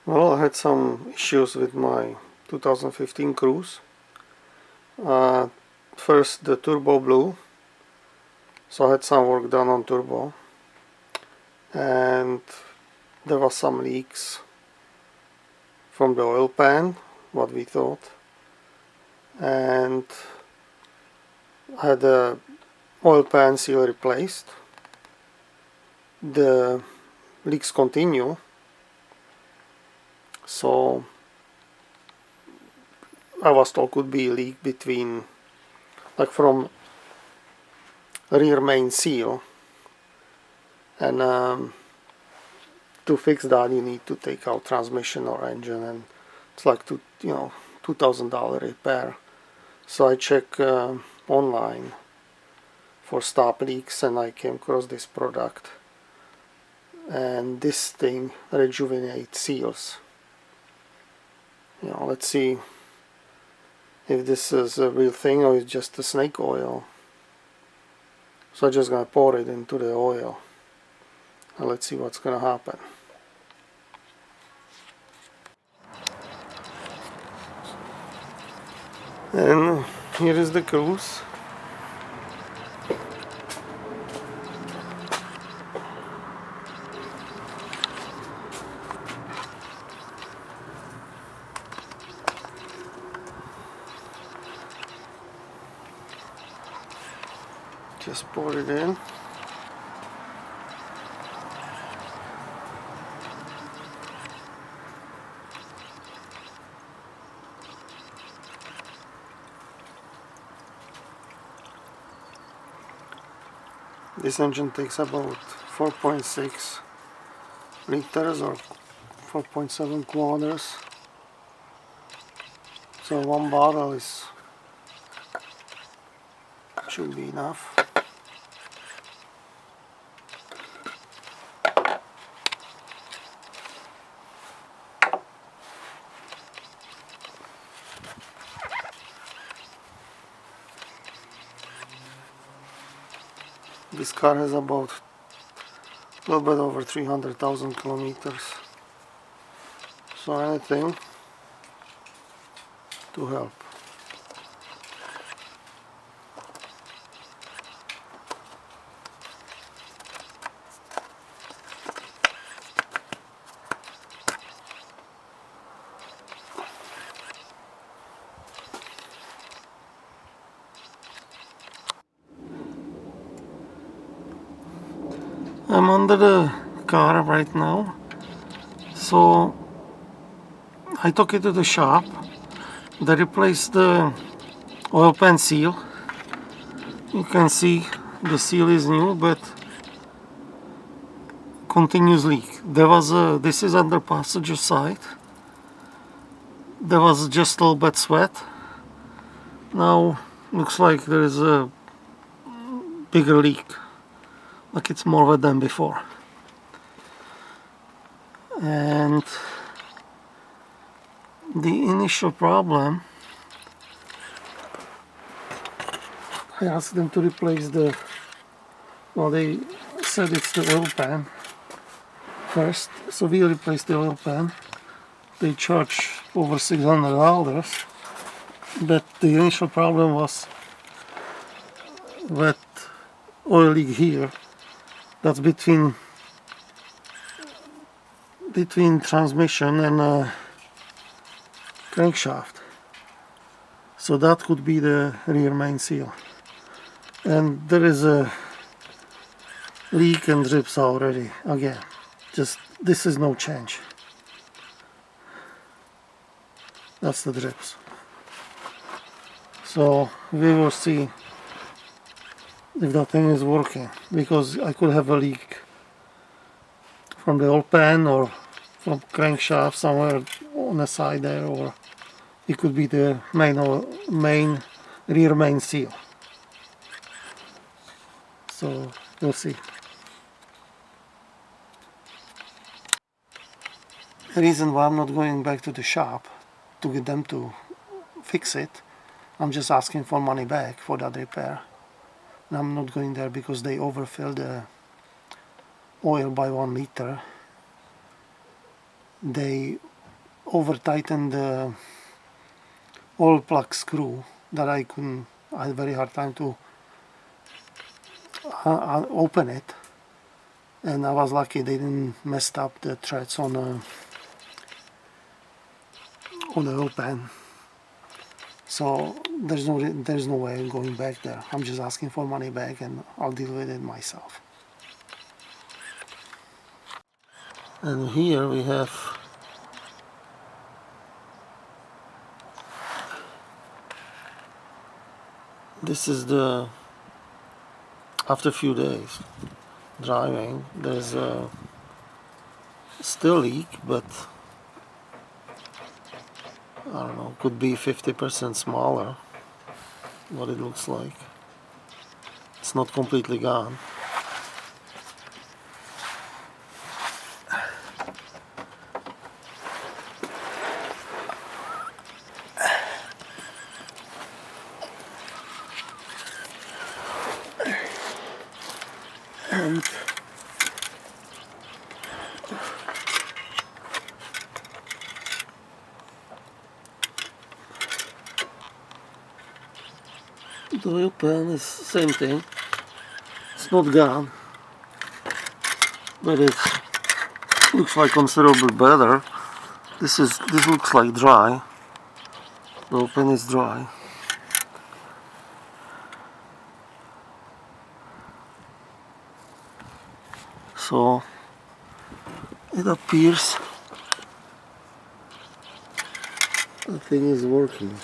Well, I had some issues with my 2015 Cruze. First, the turbo blew, so I had some work done on turbo, and there was some leaks from the oil pan, what we thought, and I had the oil pan seal replaced. The leaks continue, so I was told could be a leak between, like from rear main seal, and to fix that you need to take out transmission or engine, and it's like $2,000 repair. So I check online for stop leaks, and I came across this product, and this thing rejuvenates seals. Let's see if this is a real thing or it's just a snake oil. So I'm just gonna pour it into the oil and let's see what's gonna happen. And here is the Cruze. Just pour it in. This engine takes about 4.6 liters or 4.7 kilometers. So one bottle should be enough. This car has about a little bit over 300,000 kilometers. So anything to help. I'm under the car right now, so I took it to the shop. They replaced the oil pan seal. You can see the seal is new, but continuous leak. This is on the passenger side. There was just a little bit sweat. Now looks like there is a bigger leak, like it's more wet than before. And the initial problem, I asked them to replace they said it's the oil pan first, so we replaced the oil pan. They charge over $600, but the initial problem was wet oil leak here. That's between transmission and crankshaft. So that could be the rear main seal. And there is a leak and drips already again. Just this is no change. That's the drips. So we will see if that thing is working, because I could have a leak from the oil pan or from crankshaft somewhere on the side there, or it could be the rear main seal. So we'll see. The reason why I'm not going back to the shop to get them to fix it, I'm just asking for money back for that repair. And I'm not going there because they overfilled the oil by 1 liter. They over tightened the oil plug screw that I had a very hard time to open it, and I was lucky they didn't mess up the threads on the oil pan. So there's no way of going back there. I'm just asking for money back, and I'll deal with it myself. And here we have this is the after a few days driving. There's a still leak, but I don't know, could be 50% smaller, what it looks like. It's not completely gone. And the oil pan is same thing. It's not gone, but it looks like considerably better. This looks like dry. The oil pan is dry. So it appears the thing is working.